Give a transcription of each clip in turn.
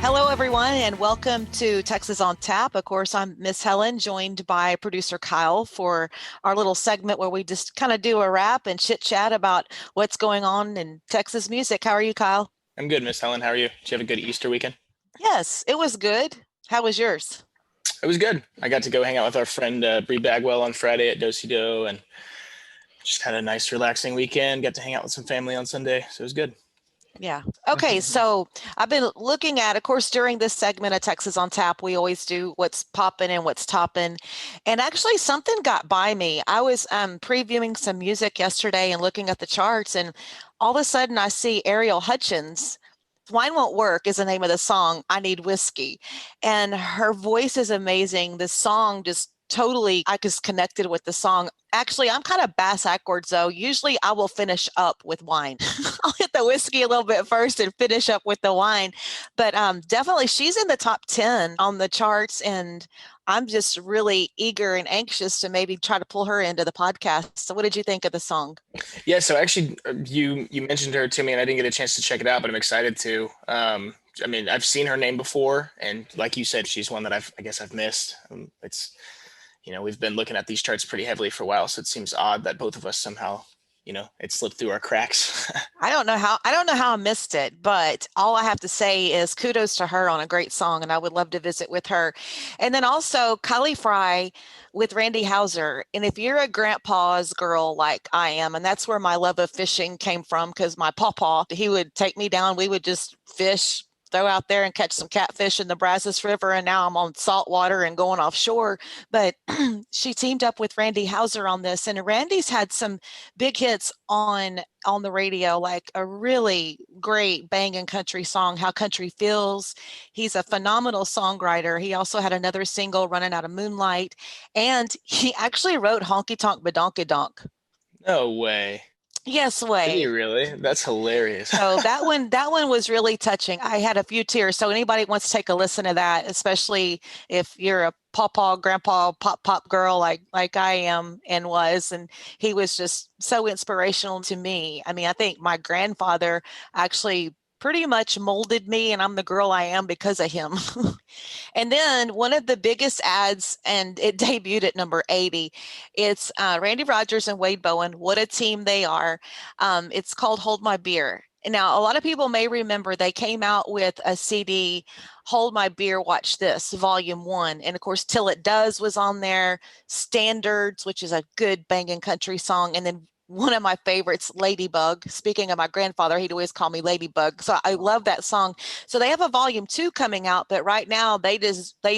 Hello, everyone, and welcome to Texas on Tap. Of course, I'm Miss Helen, joined by producer Kyle for our little segment where we just kind of do a wrap and chit chat about what's going on in Texas music. How are you, Kyle? I'm good, Miss Helen. How are you? Did you have a good Easter weekend? Yes, it was good. How was yours? It was good. I got to go hang out with our friend Bree Bagwell on Friday at Dosey Do and just had a nice, relaxing weekend. Got to hang out with some family on Sunday, so it was good. Yeah. Okay. So I've been looking at, of course, during this segment of Texas on Tap, we always do what's popping and what's topping. And actually, something got by me. I was previewing some music yesterday and looking at the charts, and all of a sudden I see Ariel Hutchins. Wine Won't Work is the name of the song, I Need Whiskey. And her voice is amazing. The song just totally, I just connected with the song. Actually, I'm kind of bass backwards though. Usually I will finish up with wine. I'll hit the whiskey a little bit first and finish up with the wine. But definitely she's in the top 10 on the charts. And I'm just really eager and anxious to maybe try to pull her into the podcast. So what did you think of the song? Yeah, so actually, you mentioned her to me, and I didn't get a chance to check it out, but I'm excited to. I mean, I've seen her name before, and like you said, she's one that I guess I've missed. It's we've been looking at these charts pretty heavily for a while, so it seems odd that both of us somehow, it slipped through our cracks. I don't know how I missed it, but all I have to say is kudos to her on a great song, and I would love to visit with her. And then also Kylie Frey with Randy Houser. And if you're a grandpa's girl like I am, and that's where my love of fishing came from, because my papa, he would take me down, we would just fish, throw out there and catch some catfish in the Brazos River, and now I'm on salt water and going offshore. But she teamed up with Randy Houser on this, and Randy's had some big hits on the radio, like a really great banging country song, How Country Feels. He's a phenomenal songwriter. He also had another single, Running Out of Moonlight, and he actually wrote Honky Tonk Badonky Donk. No way. Yes, Did he way. really? That's hilarious. So that one was really touching. I had a few tears. So anybody wants to take a listen to that, especially if you're a pawpaw, grandpa, pop girl like I am and was, and he was just so inspirational to me. I mean, I think my grandfather actually pretty much molded me, and I'm the girl I am because of him. And then one of the biggest ads, and it debuted at number 80. It's Randy Rogers and Wade Bowen. What a team they are. It's called Hold My Beer. And now, a lot of people may remember they came out with a CD, Hold My Beer, Watch This, Volume 1. And of course, Till It Does was on there, Standards, which is a good banging country song. And then one of my favorites, Ladybug. Speaking of my grandfather, he'd always call me Ladybug. So I love that song. So they have a volume 2 coming out, but right now they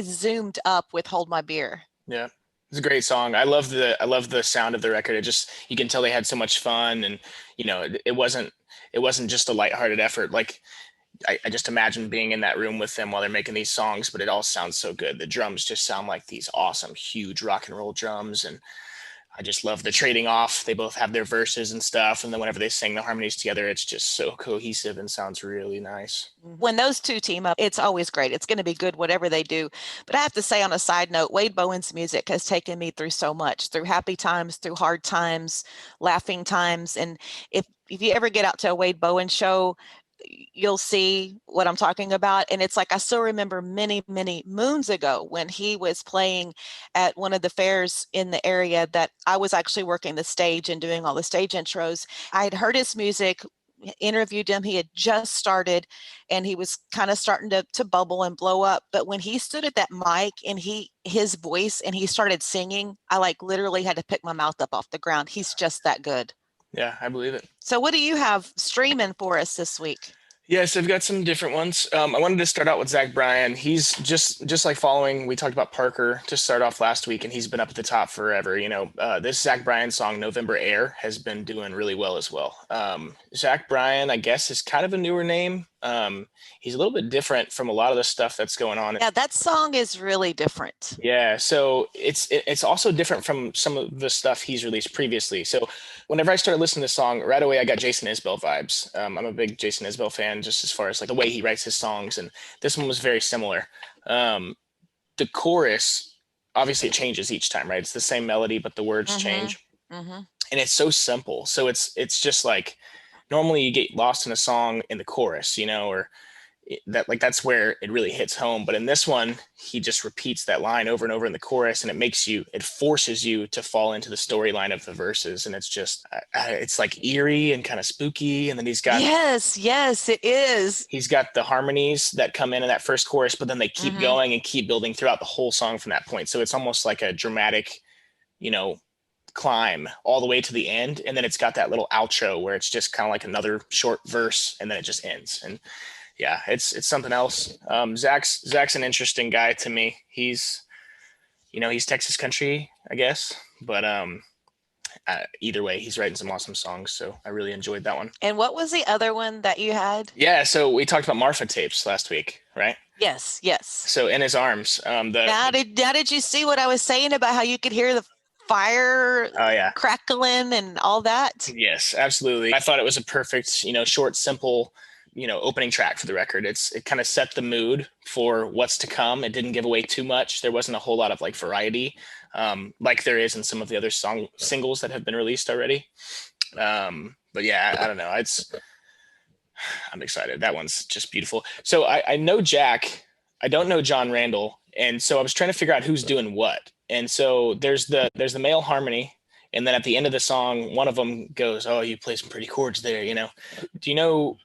zoomed up with Hold My Beer. Yeah. It's a great song. I love the sound of the record. It just you can tell they had so much fun and it wasn't just a lighthearted effort. Like I just imagine being in that room with them while they're making these songs, but it all sounds so good. The drums just sound like these awesome, huge rock and roll drums, and I just love the trading off. They both have their verses and stuff, and then whenever they sing the harmonies together, it's just so cohesive and sounds really nice. When those two team up, it's always great. It's going to be good, whatever they do. But I have to say, on a side note, Wade Bowen's music has taken me through so much, through happy times, through hard times, laughing times. And if you ever get out to a Wade Bowen show, you'll see what I'm talking about. And it's like I still remember many, many moons ago when he was playing at one of the fairs in the area that I was actually working the stage and doing all the stage intros. I had heard his music, interviewed him. He had just started and he was kind of starting to bubble and blow up. But when he stood at that mic and his voice and he started singing, I like literally had to pick my mouth up off the ground. He's just that good. Yeah, I believe it. So what do you have streaming for us this week? Yes, I've got some different ones. I wanted to start out with Zach Bryan. He's just like following. We talked about Parker to start off last week, and he's been up at the top forever. This Zach Bryan song, "November Air," has been doing really well as well. Zach Bryan, I guess, is kind of a newer name. He's a little bit different from a lot of the stuff that's going on. Yeah, that song is really different. Yeah, so it's also different from some of the stuff he's released previously. So whenever I started listening to this song, right away I got Jason Isbell vibes. I'm a big Jason Isbell fan, just as far as like the way he writes his songs, and this one was very similar. The chorus obviously it changes each time, right? It's the same melody, but the words Mm-hmm. change, Mm-hmm. and it's so simple. So it's just like normally you get lost in a song in the chorus, or that's where it really hits home. But in this one, he just repeats that line over and over in the chorus, and it forces you to fall into the storyline of the verses. And it's like eerie and kind of spooky. And then Yes, it is. He's got the harmonies that come in that first chorus, but then they keep going and keep building throughout the whole song from that point. So it's almost like a dramatic, climb all the way to the end, and then it's got that little outro where it's just kind of like another short verse, and then it just ends. And yeah, it's something else. Zach's an interesting guy to me. He's Texas country, I guess, but either way, he's writing some awesome songs, so I really enjoyed that one. And what was the other one that you had? Yeah, so we talked about Marfa tapes last week, right? Yes. So In His Arms. Now did you see what I was saying about how you could hear the fire crackling and all that? Yes, absolutely. I thought it was a perfect, short, simple, opening track for the record. It kind of set the mood for what's to come. It didn't give away too much. There wasn't a whole lot of like variety, like there is in some of the other singles that have been released already. But yeah, I don't know. I'm excited. That one's just beautiful. So I know Jack. I don't know John Randall, and so I was trying to figure out who's doing what. And so there's the male harmony, and then at the end of the song, one of them goes, "Oh, you play some pretty chords there." Do you know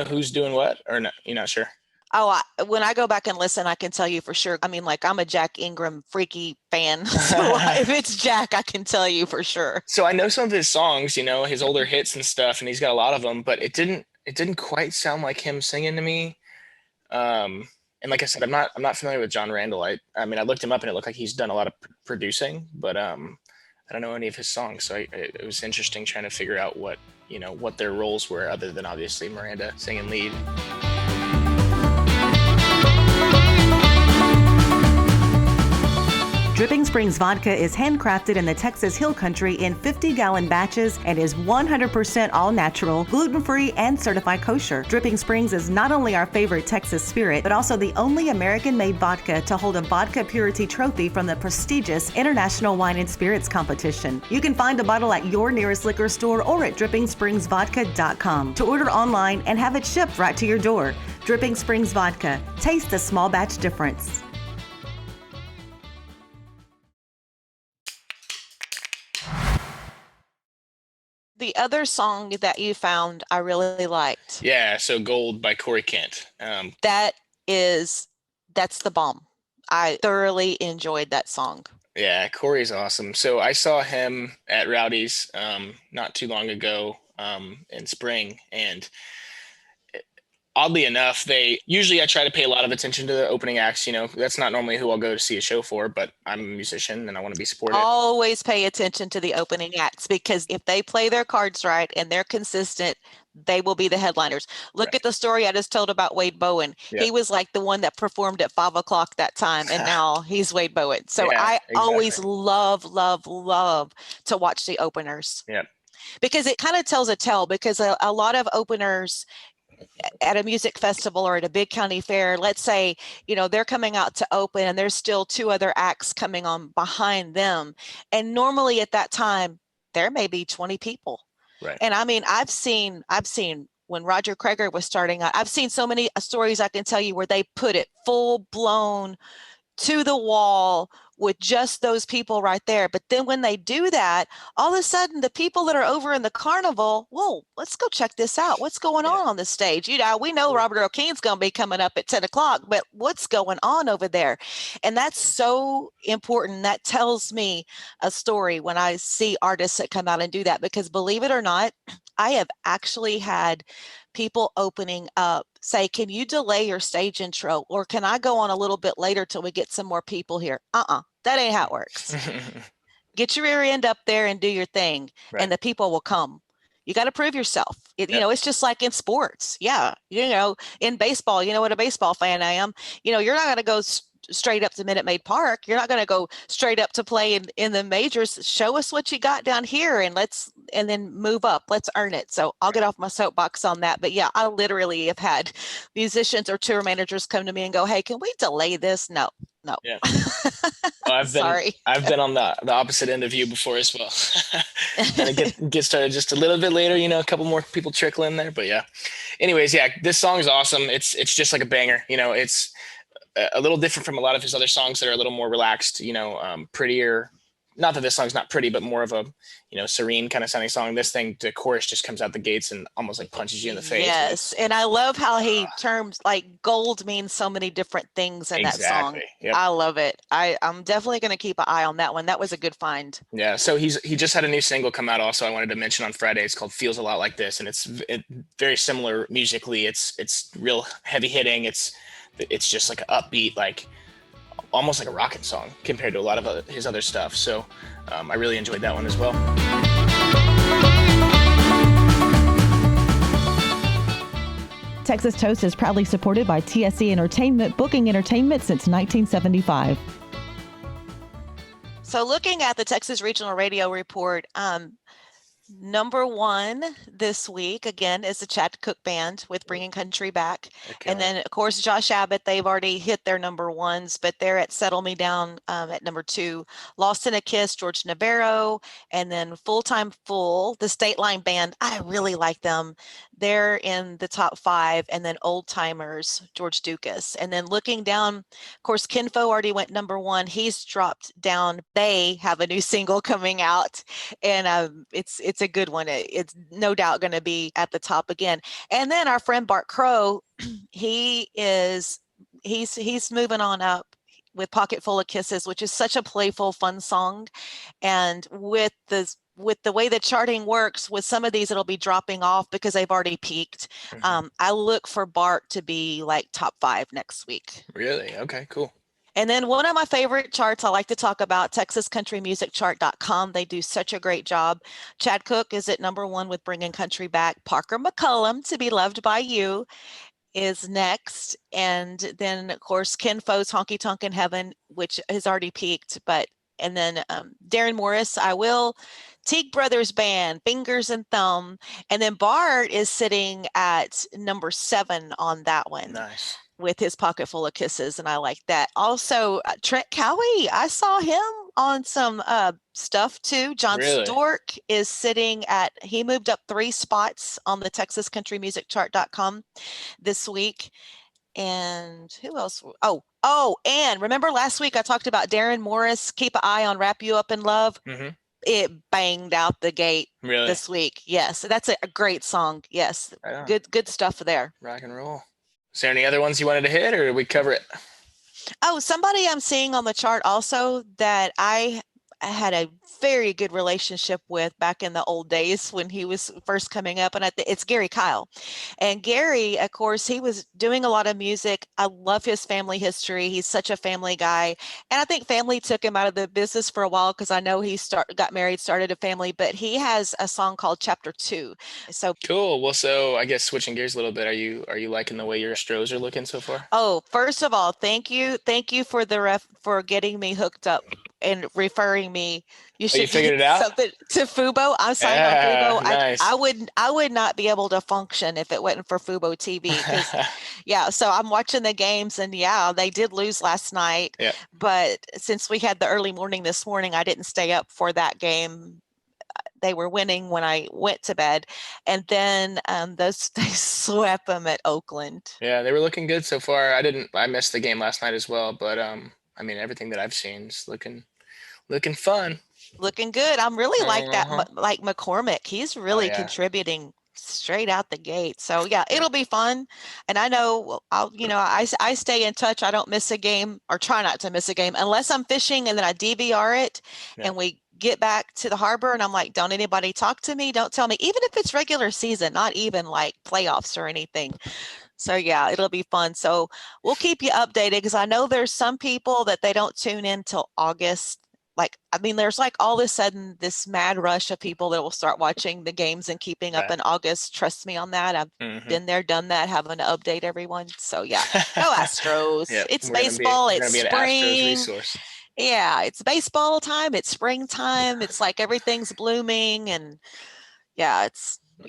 who's doing what, or not? You're not sure? Oh, when I go back and listen, I can tell you for sure. I mean, like, I'm a Jack Ingram freaky fan. So if it's Jack, I can tell you for sure. So I know some of his songs, his older hits and stuff, and he's got a lot of them, but it didn't quite sound like him singing to me. And like I said, I'm not familiar with John Randall. I mean, I looked him up and it looked like he's done a lot of producing, but I don't know any of his songs. So it was interesting trying to figure out what their roles were, other than obviously Miranda singing lead. Dripping Springs vodka is handcrafted in the Texas Hill Country in 50-gallon batches and is 100% all-natural, gluten-free, and certified kosher. Dripping Springs is not only our favorite Texas spirit, but also the only American-made vodka to hold a vodka purity trophy from the prestigious International Wine and Spirits Competition. You can find a bottle at your nearest liquor store or at DrippingSpringsVodka.com to order online and have it shipped right to your door. Dripping Springs Vodka. Taste the small batch difference. The other song that you found, I really liked. Yeah, so Gold by Corey Kent. That's the bomb. I thoroughly enjoyed that song. Yeah, Corey's awesome. So I saw him at Rowdy's not too long ago in spring, and oddly enough, usually I try to pay a lot of attention to the opening acts. That's not normally who I'll go to see a show for, but I'm a musician and I want to be supported. Always pay attention to the opening acts, because if they play their cards right and they're consistent, they will be the headliners. Look at the story I just told about Wade Bowen. Yep. He was like the one that performed at 5:00 that time, and now he's Wade Bowen. So I always love to watch the openers. Yeah, because it kind of tells a tale, because a lot of openers at a music festival or at a big county fair, let's say, they're coming out to open and there's still two other acts coming on behind them. And normally at that time, there may be 20 people. Right. And I mean, I've seen when Roger Creager was starting out, I've seen so many stories I can tell you where they put it full blown to the wall with just those people right there. But then when they do that, all of a sudden the people that are over in the carnival, whoa, let's go check this out. What's going on the stage? We know Robert Earl Keen's going to be coming up at 10:00, but what's going on over there? And that's so important. That tells me a story when I see artists that come out and do that, because believe it or not, I have actually had people opening up say, can you delay your stage intro, or can I go on a little bit later till we get some more people here? That ain't how it works. Get your rear end up there and do your thing, and the people will come. You got to prove yourself. It's just like in sports. Yeah. In baseball, you know what a baseball fan I am. You're not going to go straight up to Minute Maid Park. You're not going to go straight up to play in the majors. Show us what you got down here and then move up. Let's earn it. So I'll get off my soapbox on that. But yeah, I literally have had musicians or tour managers come to me and go, hey, can we delay this? No. Yeah. Well, Sorry. I've been on the opposite end of you before as well. And it get started just a little bit later, a couple more people trickle in there. But yeah. Anyways, yeah, this song is awesome. It's just like a banger. It's a little different from a lot of his other songs that are a little more relaxed, prettier. Not that this song's not pretty, but more of a, serene kind of sounding song. This thing, the chorus just comes out the gates and almost like punches you in the face. Yes. And I love how he terms like gold means so many different things in that song. Yep. I love it. I'm definitely going to keep an eye on that one. That was a good find. Yeah. So he just had a new single come out also. I wanted to mention on Friday. It's called Feels a Lot Like This. And it's very similar musically. It's real heavy hitting. It's just like an upbeat, like almost like a rockin' song compared to a lot of his other stuff. So I really enjoyed that one as well. Texas Toast is proudly supported by TSE Entertainment, booking entertainment since 1975. So looking at the Texas Regional Radio Report, number one this week, again, is the Chad Cooke Band with Bringing Country Back. Okay. And then, of course, Josh Abbott, they've already hit their number ones, but they're at Settle Me Down at number 2. Lost in a Kiss, George Navarro, and then Full Time Full, the State Line Band. I really like them. They're in the top 5, and then Old Timers, George Ducas. And then looking down, of course, Kinfo already went number 1. He's dropped down. They have a new single coming out, and it's a good one. It's no doubt going to be at the top again. And then our friend Bart Crow, he's moving on up with Pocket Full of Kisses, which is such a playful, fun song. And with the way the charting works, with some of these, it'll be dropping off because they've already peaked. Mm-hmm. I look for Bart to be like top 5 next week. Really? Okay, cool. And then one of my favorite charts I like to talk about, TexasCountryMusicChart.com. They do such a great job. Chad Cooke is at number 1 with Bringing Country Back. Parker McCullum, To Be Loved by You, is next. And then, of course, Ken Fo's Honky Tonk in Heaven, which has already peaked. And then Darrin Morris, I Will. Teague Brothers Band, Fingers and Thumb. And then Bart is sitting at number 7 on that one. Nice. With his Pocket Full of Kisses, and I like that. Also, Trent Cowie, I saw him on some stuff too. John Stork is sitting he moved up 3 spots on the TexasCountryMusicChart.com this week. And who else? Oh, and remember last week I talked about Darrin Morris, Keep an Eye on Wrap You Up in Love? Mm-hmm. It banged out the gate this week. Yes, that's a great song. Yes, good stuff there. Rock and roll. Is there any other ones you wanted to hit, or did we cover it? Oh, somebody I'm seeing on the chart also that I had a very good relationship with back in the old days when he was first coming up, and it's Gary Kyle. And Gary, of course, he was doing a lot of music. I love his family history. He's such a family guy, and I think family took him out of the business for a while because I know he got married, started a family. But he has a song called Chapter 2. So cool. Well, so I guess switching gears a little bit, are you liking the way your Astros are looking so far? Oh, first of all, thank you for for getting me hooked up and referring me. You figured it out? Something to Fubo. I'm signed on Fubo. Nice. I would not be able to function if it wasn't for Fubo TV. Yeah, so I'm watching the games, and yeah, they did lose last night. Yeah. But since we had the early morning this morning, I didn't stay up for that game. They were winning when I went to bed, and then they swept them at Oakland. Yeah, they were looking good so far. I missed the game last night as well, but I mean, everything that I've seen is looking fun. Looking good. I'm really like that, like McCormick. He's really contributing straight out the gate. So yeah, it'll be fun. And I know I stay in touch. I don't miss a game, or try not to miss a game, unless I'm fishing and then I DVR it and we get back to the harbor and I'm like, don't anybody talk to me. Don't tell me, even if it's regular season, not even like playoffs or anything. So yeah, it'll be fun. So we'll keep you updated, because I know there's some people that they don't tune in till August. like, I mean, there's like all of a sudden this mad rush of people that will start watching the games and keeping up Right. in August. Trust me on that. I've Mhm. been there, done that, having to update everyone. So yeah, go Astros. Yeah, It's we're baseball. gonna It's be an Astros spring. resource. Yeah, it's baseball time. It's springtime. It's like everything's blooming, and yeah,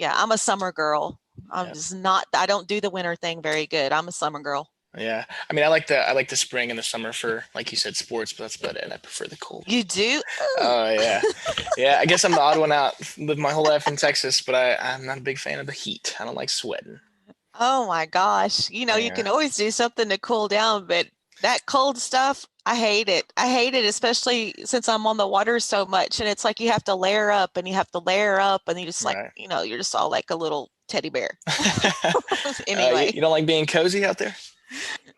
I'm a summer girl. I'm Yeah. just not. I don't do the winter thing very good. I'm a summer girl. Yeah, I mean, I like the spring and the summer for, like you said, sports, but that's about it. I prefer the cold. You do? Ooh. Oh yeah, yeah. I guess I'm the odd one out. Lived my whole life in Texas, but I'm not a big fan of the heat. I don't like sweating. Oh my gosh. You Yeah. can always do something to cool down, but that cold stuff, I hate it. I hate it, especially since I'm on the water so much. And it's like you have to layer up and you have to layer up, and you just like, Right. you're just all like a little teddy bear. You, Anyway, you don't like being cozy out there?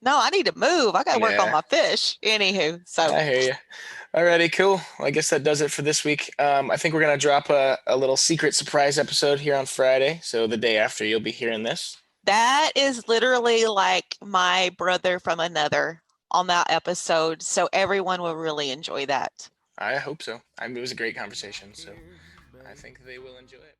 no, I need to move. I got to work on Yeah. my fish. Anywho, so I hear you. Alrighty, cool. Well, I guess that does it for this week. I think we're gonna drop a little secret surprise episode here on Friday. So the day after you'll be hearing this. that is literally like my brother from another on that episode. So everyone will really enjoy that. I hope so. I mean, it was a great conversation, so I think they will enjoy it.